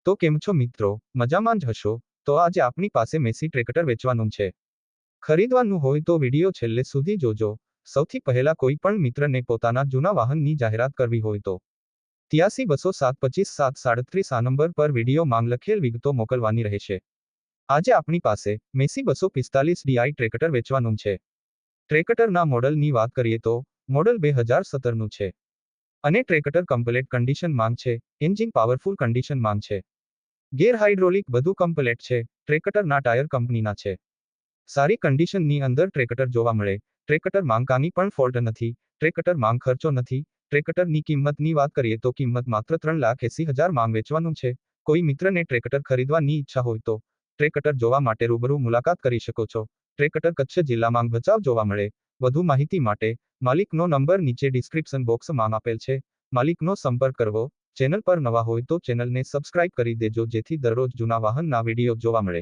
તો કેમ છો મિત્રો, મજામાં જ હશો? તો આજે આપણી પાસે મેસી ટ્રેક્ટર વેચવાનું છે. ખરીદવાનું હોય તો વિડીયો છેલ્લે સુધી જોજો. સૌથી પહેલા કોઈ પણ મિત્રને પોતાના જૂના વાહનની જાહેરાત કરવી હોય તો 83 207 25 7 37 આ નંબર પર વિડીયો માંગ લખેલ વિગતો મોકલવાની રહેશે. આજે આપણી પાસે મેસી 245 ડીઆઈ ટ્રેક્ટર વેચવાનું છે. ટ્રેક્ટરના મોડલની વાત કરીએ તો મોડલ 2017નું છે. અને ટ્રેક્ટર કમ્પ્લેટ કન્ડિશન માંગ છે. એન્જિન પાવરફુલ કન્ડિશન માંગ છે. ગેર હાઇડ્રોલિક બધું કમ્પ્લેટ છે. ટ્રેક્ટરના ટાયર કંપનીના છે. સારી કન્ડિશનની અંદર ટ્રેક્ટર જોવા મળે. ટ્રેક્ટર માંગ કાની પણ ફોલ્ટ નથી. ટ્રેક્ટર માંગ ખર્ચો નથી. ટ્રેક્ટરની કિંમતની વાત કરીએ તો કિંમત માત્ર 3,80,000 માંગ વેચવાનું છે. કોઈ મિત્રને ટ્રેક્ટર ખરીદવાની ઈચ્છા હોય તો ટ્રેક્ટર જોવા માટે રૂબરૂ મુલાકાત કરી શકો છો. ટ્રેક્ટર કચ્છ જિલ્લામાં ભચાઉ જોવા મળે. વધુ માહિતી માટે માલિકનો નંબર નીચે ડિસ્ક્રિપ્શન બોક્સમાં આપેલ છે. માલિકનો સંપર્ક કરવો. ચેનલ પર નવા હોય તો ચેનલને સબસ્ક્રાઇબ કરી દેજો જેથી દરરોજ જૂના વાહનના વિડીયો જોવા મળે.